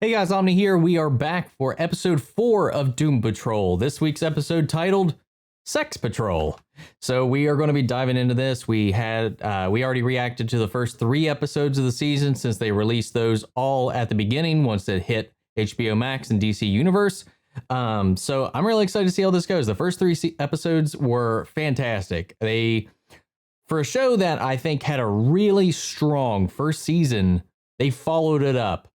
Hey guys, Omni here. We are back for episode 4 of Doom Patrol. This week's episode titled Sex Patrol. So we are going to be diving into this. We already reacted to the first 3 episodes of the season since they released those all at the beginning once it hit HBO Max and DC Universe. So I'm really excited to see how this goes. The first 3 episodes were fantastic. For a show that I think had a really strong first season, they followed it up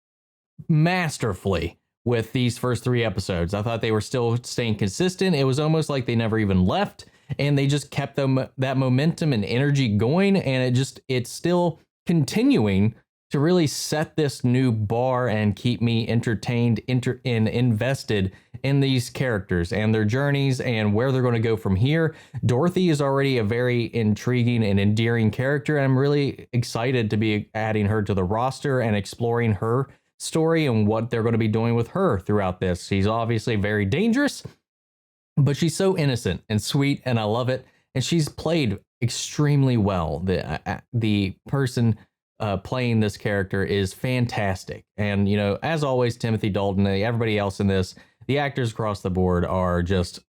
masterfully with these first 3 episodes. I thought they were still staying consistent. It was almost like they never even left, and they just kept that momentum and energy going, and it's still continuing to really set this new bar and keep me entertained and invested in these characters and their journeys and where they're going to go from here. Dorothy is already a very intriguing and endearing character, and I'm really excited to be adding her to the roster and exploring her story and what they're going to be doing with her throughout this. She's obviously very dangerous, but she's so innocent and sweet, and I love it. And she's played extremely well. The person playing this character is fantastic. And, you know, as always, Timothy Dalton and everybody else in this, the actors across the board are just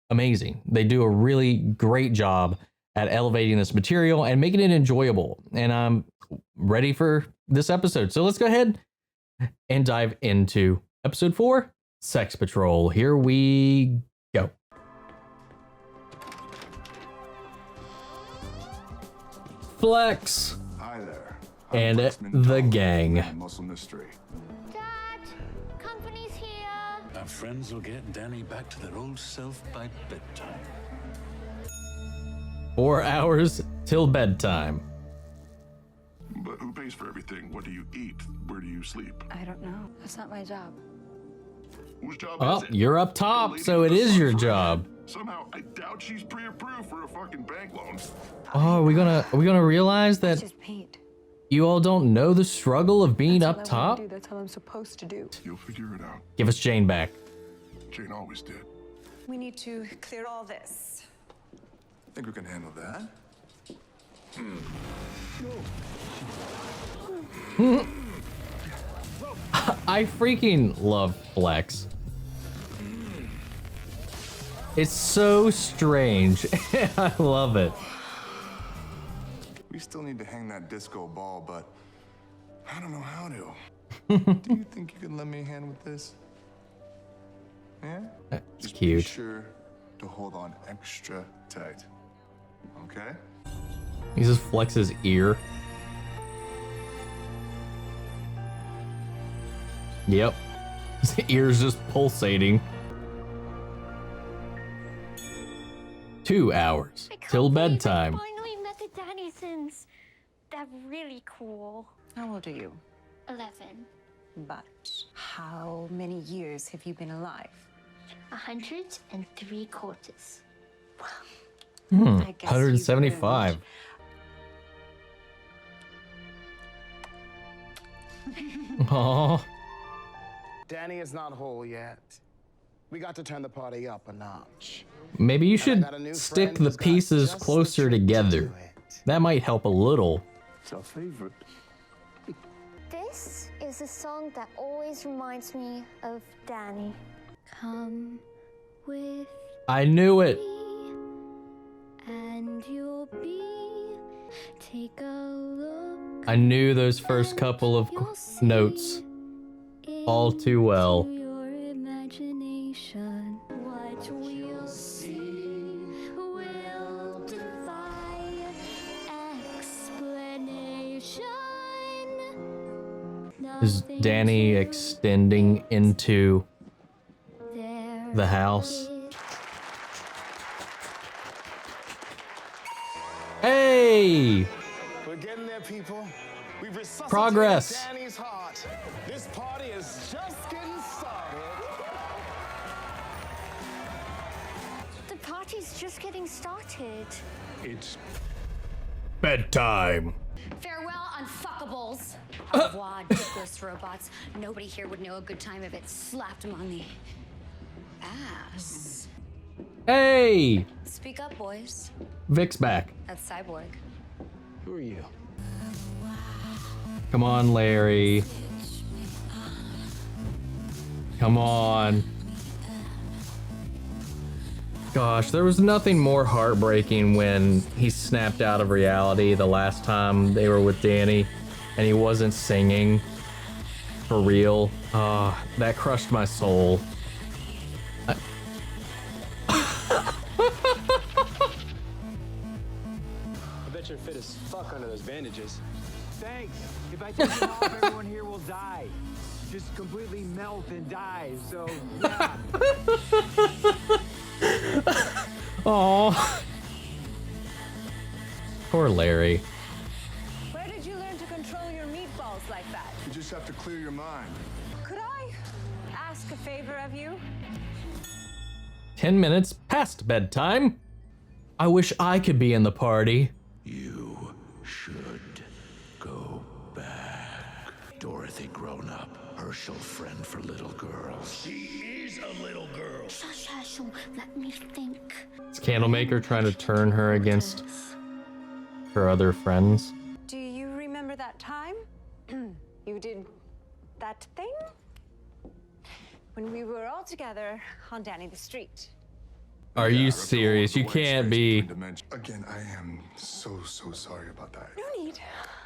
amazing. They do a really great job at elevating this material and making it enjoyable. And I'm ready for this episode. So let's go ahead and dive into episode 4, Sex Patrol. Here we go. Flex. Hi there. And the gang. Muscle mystery. Dad, company's here. Our friends will get Danny back to their old self by bedtime. 4 hours till bedtime. But who pays for everything? What do you eat? Where do you sleep? I don't know. That's not my job. Whose job Oh, is it? you're up top, so it is your job. Somehow, I doubt she's pre-approved for a fucking bank loan. Oh, are we gonna realize It's that just paint. you all don't know the struggle of being That's up all I wanna top? do. That's all I'm supposed to do. You'll figure it out. Give us Jane back. Jane always did. We need to clear all this. Think we can handle that? I freaking love Flex. It's so strange. I love it. We still need to hang that disco ball, but I don't know how to. Do you think you can lend me a hand with this? Yeah? It's Just cute. Be sure to hold on extra tight. Okay? He just flexes ear. Yep. His ear's just pulsating. 2 hours I can't till believe bedtime. I finally met the Dannysons. They're really cool. How old are you? 11, But how many years have you been alive? 103 quarters. I guess 175. Oh, Danny is not whole yet. We got to turn the party up a notch. maybe you And I should got a new stick friend the who's got pieces just the closer trick to together. do it. That might help a little. It's our favorite. This is a song that always reminds me of Danny. Come with I knew it. me, and you'll be. Take a look. I knew those first couple of You'll see notes all too well. into your imagination. What we'll see will defy explanation. Is Nothing Danny to extending into there the house? Hey! We're getting there, people. We've resuscitated Progress. Danny's heart. This party is just getting started. The party's just getting started. It's Bedtime. Farewell, unfuckables. Au revoir, dickless robots. Nobody here would know a good time if it slapped him on the ass. Hey! Speak up, boys. Vic's back. That's Cyborg. Who are you? Come on, Larry. Come on. Gosh, there was nothing more heartbreaking when he snapped out of reality the last time they were with Danny and he wasn't singing for real. That crushed my soul. I bet you're fit as fuck under those bandages. Thanks. If I take it off, everyone here will die. Just completely melt and die. So, yeah. Oh, poor Larry. Where did you learn to control your meatballs like that? You just have to clear your mind. Could I ask a favor of you? 10 minutes past bedtime. I wish I could be in the party. You should go back. Dorothy grown up. Herschel friend for little girls. She is a little girl. Shush, hush, let me think. Is Candlemaker trying to turn her against her other friends? Do you remember that time? You did that thing? When we were all together on Danny the Street. Are you serious? You can't be. Again, I am so sorry about that. No need.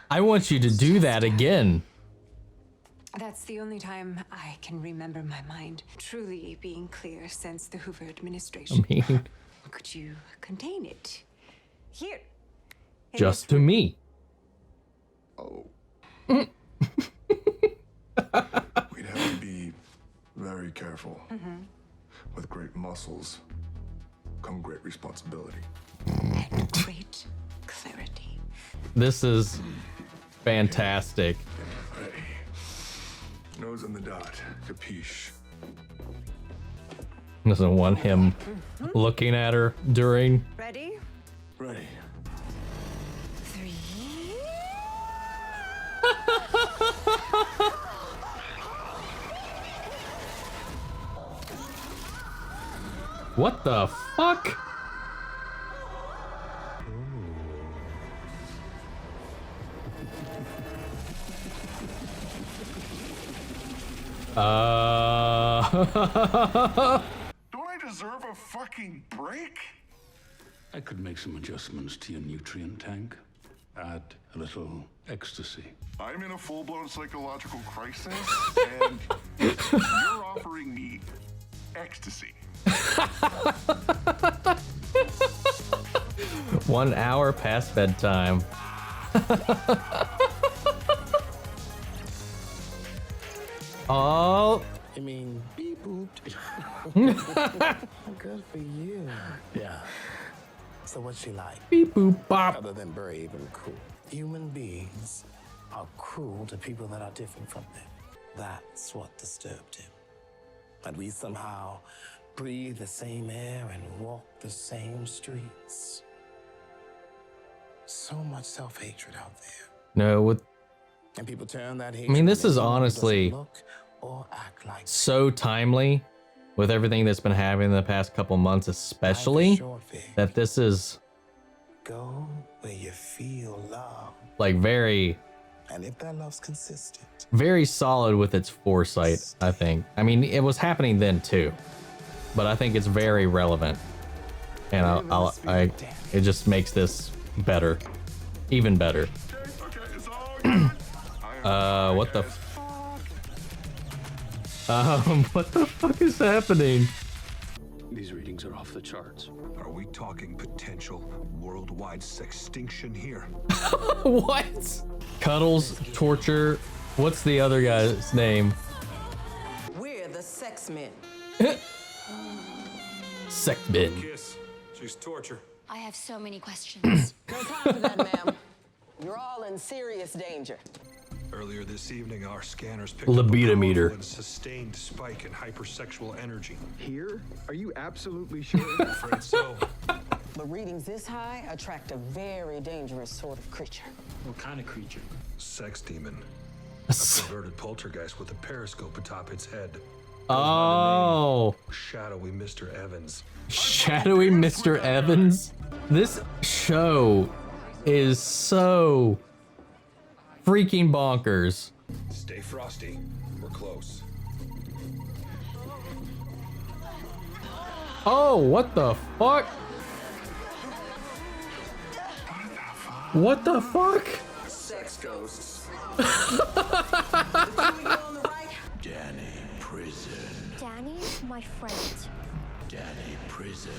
I want you to do that again. That's the only time I can remember my mind truly being clear since the Hoover administration. I mean, Could you contain it? Here. in just this to me. Oh. We'd have to be very careful. With great muscles come great responsibility. and great clarity. This is fantastic. Ready. Nose on the dot. Capiche. Doesn't want him looking at her during. Ready? Ready. 3. What the fuck? Don't I deserve a fucking break? I could make some adjustments to your nutrient tank. Add a little ecstasy. I'm in a full-blown psychological crisis, and you're offering me ecstasy. 1 hour past bedtime. Oh. I mean, beep boop. Good for you. Yeah. So what's she like? Beep boop bop. Other than brave and cruel. Human beings are cruel to people that are different from them. That's what disturbed him. But we somehow breathe the same air and walk the same streets. So much self-hatred out there. No, with And people turn that hate. I mean, this is honestly or act like so timely with everything that's been happening in the past couple months, especially that this is go where you feel love. like very, And if that love's consistent, very solid with its foresight, I think. I mean, it was happening then too, but I think it's very relevant. And it just makes this better, even better. What the what the fuck is happening? These readings are off the charts. Are we talking potential worldwide sextinction here? What? Cuddles, torture. What's the other guy's name? We're the sex men. Sectbin. Kiss. She's torture. I have so many questions. No time for that, ma'am. You're all in serious danger. Earlier this evening, our scanners picked Libido up a meter. powerful and sustained spike in hypersexual energy. Here? Are you absolutely sure? I'm afraid so. But readings this high attract a very dangerous sort of creature. What kind of creature? Sex demon. A perverted poltergeist with a periscope atop its head. Oh, Shadowy Mr. Evans. shadowy Mr. Evans. This show is so freaking bonkers. Stay frosty. We're close. Oh, what the fuck? What the fuck? Sex ghosts. Danny, prison. Danny, my friend. Danny, prison.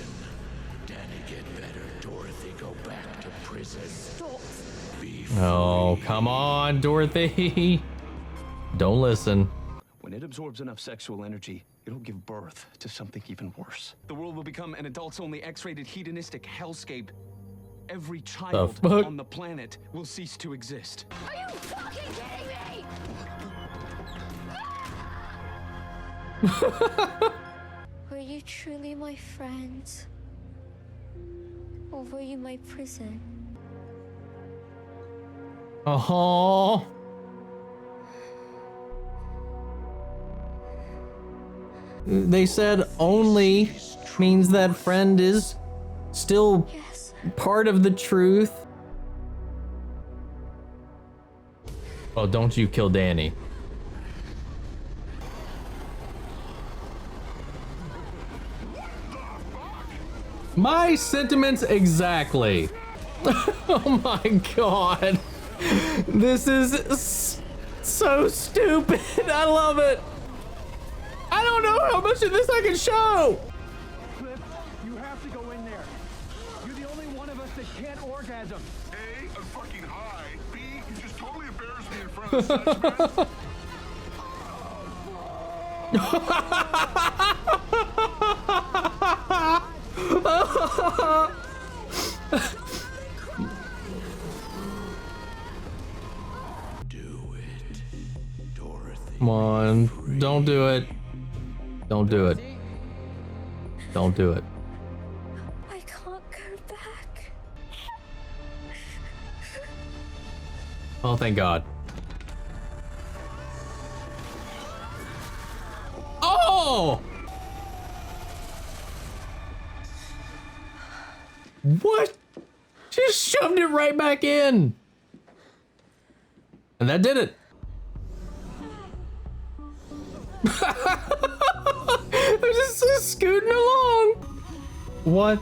Danny, get better. Dorothy, go back to prison. Stop. Be Oh, come on, Dorothy. Don't listen. When it absorbs enough sexual energy, it'll give birth to something even worse. The world will become an adults-only X-rated hedonistic hellscape. Every child fuck? on the planet will cease to exist. Are you fucking kidding me? Were you truly my friend? Or were you my prison? Oh. They said only means that friend is still Yes. part of the truth. Oh, don't you kill Danny. My sentiments exactly. Oh my god. This is so stupid. I love it. I don't know how much of this I can show. Cliff, you have to go in there. You're the only one of us that can't orgasm. A, I'm fucking high. B, you just totally embarrassed me in front of the sex man. Do it, Dorothy. Come on, don't do it. Don't do it. Don't do it. I can't go back. Oh, thank God. Oh! What? Just shoved it right back in. And that did it. I'm just scooting along. What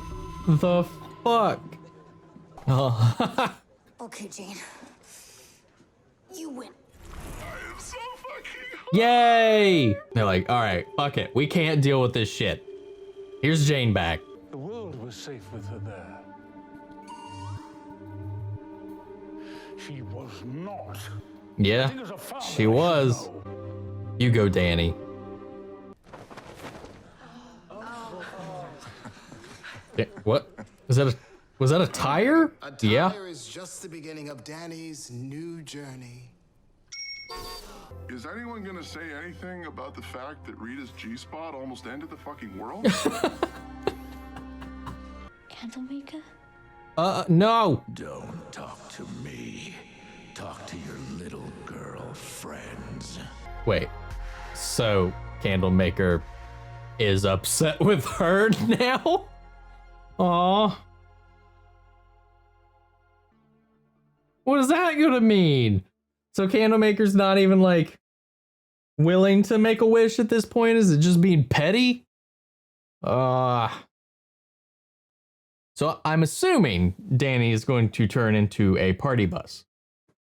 the fuck? Oh. Okay, Jane. You win. I am so fucking Yay! They're like, all right, fuck it. We can't deal with this shit. Here's Jane back. The world was safe with her there. She was not. Yeah, As a father, she I was. should know. You go, Danny. Yeah, what? Was that a tire? A tire Yeah. is just the beginning of Danny's new journey. Is anyone gonna say anything about the fact that Rita's G-spot almost ended the fucking world? Candlemaker? No. Don't talk to me. Talk to your little girl friends. Wait. So, Candlemaker is upset with her now? Aw. What is that gonna mean? So Candlemaker's not even like willing to make a wish at this point? Is it just being petty? So I'm assuming Danny is going to turn into a party bus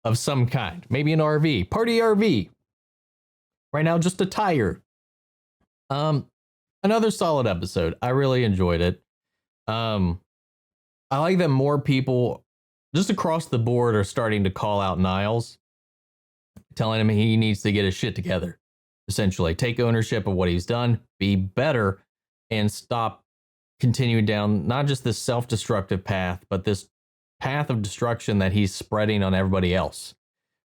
of some kind. Maybe an RV. Party RV. Right now, just a tire. Another solid episode. I really enjoyed it. I like that more people just across the board are starting to call out Niles, telling him he needs to get his shit together. Essentially, take ownership of what he's done, be better, and stop continuing down not just this self-destructive path, but this path of destruction that he's spreading on everybody else.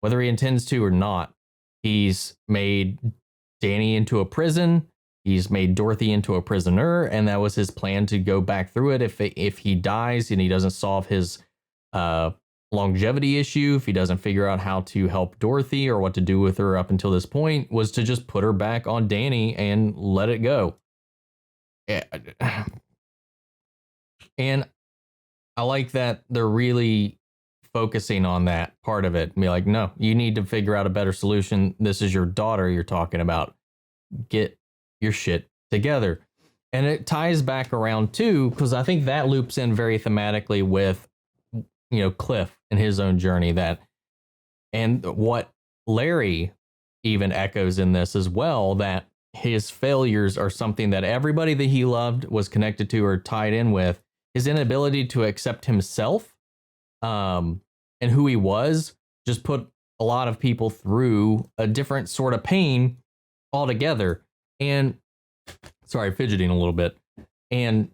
Whether he intends to or not, he's made Danny into a prison. He's made Dorothy into a prisoner, and that was his plan to go back through it. If he dies and he doesn't solve his longevity issue, if he doesn't figure out how to help Dorothy or what to do with her up until this point, was to just put her back on Danny and let it go. And I like that they're really focusing on that part of it. Be like, no, you need to figure out a better solution. This is your daughter you're talking about. Get your shit together. And it ties back around too, because I think that loops in very thematically with, Cliff and his own journey, and what Larry even echoes in this as well, that his failures are something that everybody that he loved was connected to or tied in with. His inability to accept himself, and who he was, just put a lot of people through a different sort of pain altogether. And sorry, fidgeting a little bit. And,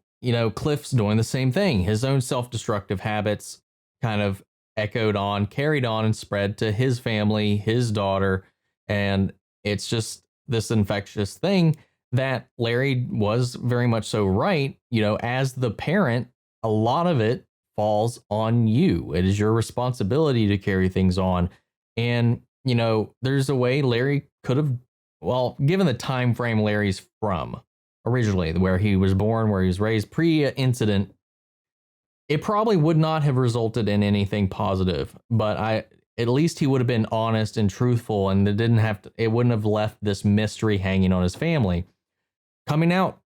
Cliff's doing the same thing. His own self-destructive habits kind of carried on and spread to his family, his daughter. And it's just this infectious thing that Larry was very much so right. As the parent, a lot of it falls on you. It is your responsibility to carry things on. And, there's a way Larry could have, well, given the time frame Larry's from originally, where he was born, where he was raised pre-incident, it probably would not have resulted in anything positive. But at least he would have been honest and truthful, and it wouldn't have left this mystery hanging on his family. Coming out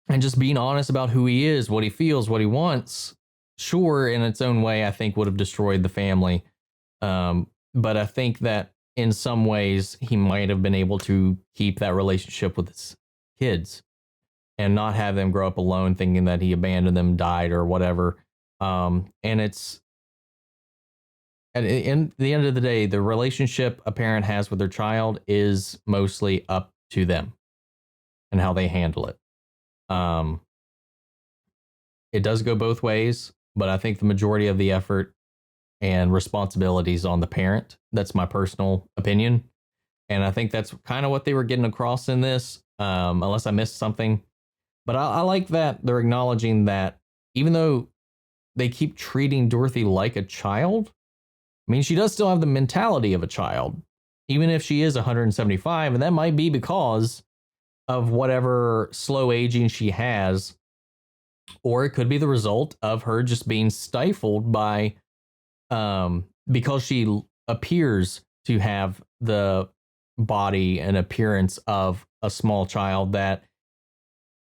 and just being honest about who he is, what he feels, what he wants, sure, in its own way, I think would have destroyed the family. But I think that in some ways he might have been able to keep that relationship with his kids and not have them grow up alone thinking that he abandoned them, died, or whatever. And it's, at the end of the day, the relationship a parent has with their child is mostly up to them and how they handle it. It does go both ways, but I think the majority of the effort and responsibilities on the parent. That's my personal opinion. And I think that's kind of what they were getting across in this, unless I missed something. But I like that they're acknowledging that even though they keep treating Dorothy like a child, I mean, she does still have the mentality of a child, even if she is 175. And that might be because of whatever slow aging she has, or it could be the result of her just being stifled by, because she appears to have the body and appearance of a small child, that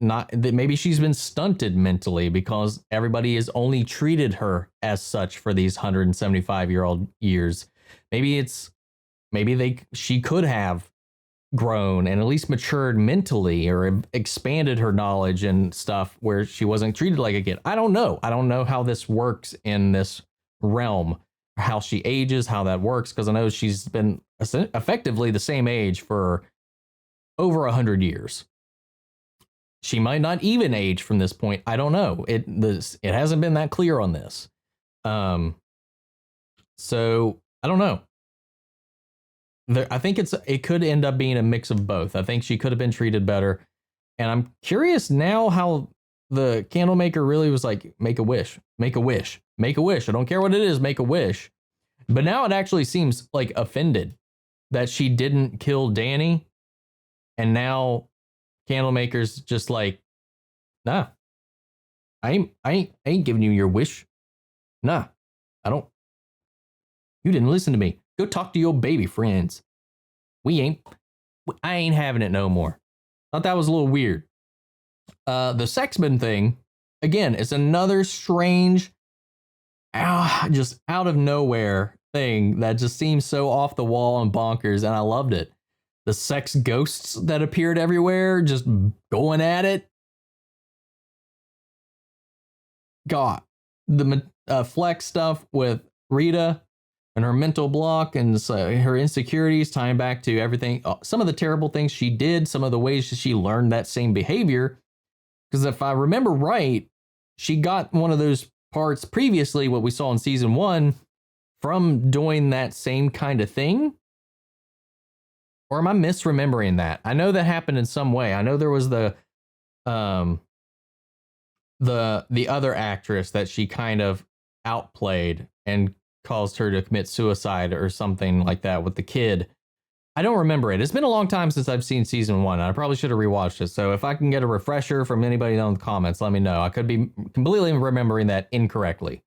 maybe she's been stunted mentally because everybody has only treated her as such for these 175-year-old years. Maybe she could have grown and at least matured mentally, or expanded her knowledge and stuff where she wasn't treated like a kid. I don't know how this works in this realm, how she ages, how that works, because I know she's been effectively the same age for over 100 years. She might not even age from this point. I don't know. It hasn't been that clear on this. So I don't know. I think it could end up being a mix of both. I think she could have been treated better. And I'm curious now how the candle maker really was like, make a wish, make a wish, make a wish. I don't care what it is, make a wish. But now it actually seems like offended that she didn't kill Danny. And now Candlemaker's just like, nah, I ain't giving you your wish. Nah, I don't. You didn't listen to me. Go talk to your baby friends. I ain't having it no more. Thought that was a little weird. The Sexman thing, again, is another strange, just out of nowhere thing that just seems so off the wall and bonkers, and I loved it. The sex ghosts that appeared everywhere, just going at it. God, the Flex stuff with Rita and her mental block and her insecurities, tying back to everything, some of the terrible things she did, some of the ways she learned that same behavior. Because if I remember right, she got one of those parts previously, what we saw in season 1, from doing that same kind of thing. Or am I misremembering that? I know that happened in some way. I know there was the other actress that she kind of outplayed and caused her to commit suicide or something like that with the kid. I don't remember it. It's been a long time since I've seen season 1. I probably should have rewatched it. So if I can get a refresher from anybody in the comments, let me know. I could be completely remembering that incorrectly.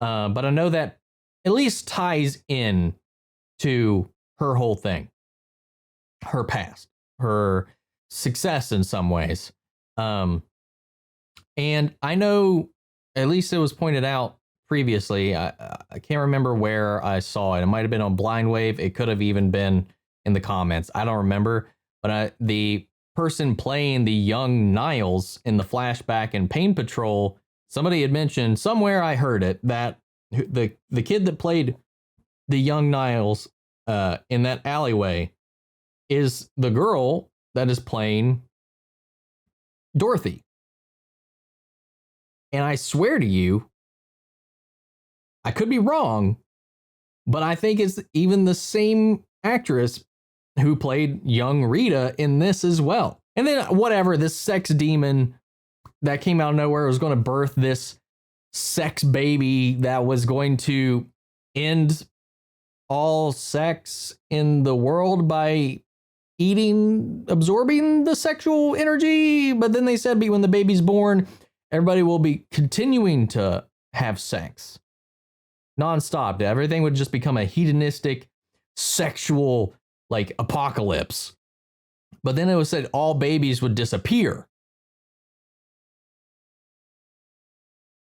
But I know that at least ties in to her whole thing. Her past, her success in some ways. And I know, at least it was pointed out previously, I can't remember where I saw it. It might have been on Blind Wave. It could have even been in the comments. I don't remember. But the person playing the young Niles in the flashback in Pain Patrol, somebody had mentioned, somewhere I heard it, that the kid that played the young Niles in that alleyway is the girl that is playing Dorothy. And I swear to you, I could be wrong, but I think it's even the same actress who played young Rita in this as well. And then whatever, this sex demon that came out of nowhere was going to birth this sex baby that was going to end all sex in the world by absorbing the sexual energy. But then they said when the baby's born, everybody will be continuing to have sex nonstop. Everything would just become a hedonistic sexual like apocalypse. But then it was said all babies would disappear.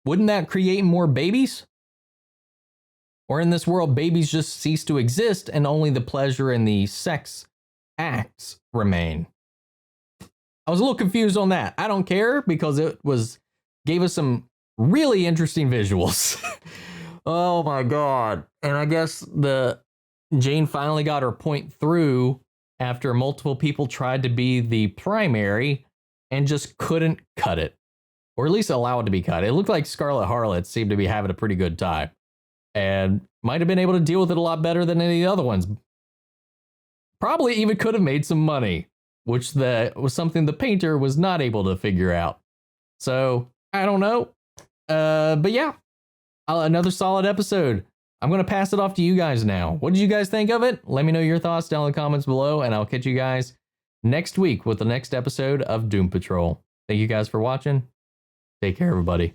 Wouldn't that create more babies? Or in this world, babies just cease to exist and only the pleasure and the sex acts remain? I was a little confused on that. I don't care because it gave us some really interesting visuals. Oh my God. And I guess Jane finally got her point through after multiple people tried to be the primary and just couldn't cut it, or at least allow it to be cut. It looked like Scarlet Harlot seemed to be having a pretty good time and might have been able to deal with it a lot better than any of the other ones. Probably even could have made some money, which was something the painter was not able to figure out. So I don't know. But yeah, another solid episode. I'm going to pass it off to you guys now. What did you guys think of it? Let me know your thoughts down in the comments below, and I'll catch you guys next week with the next episode of Doom Patrol. Thank you guys for watching. Take care, everybody.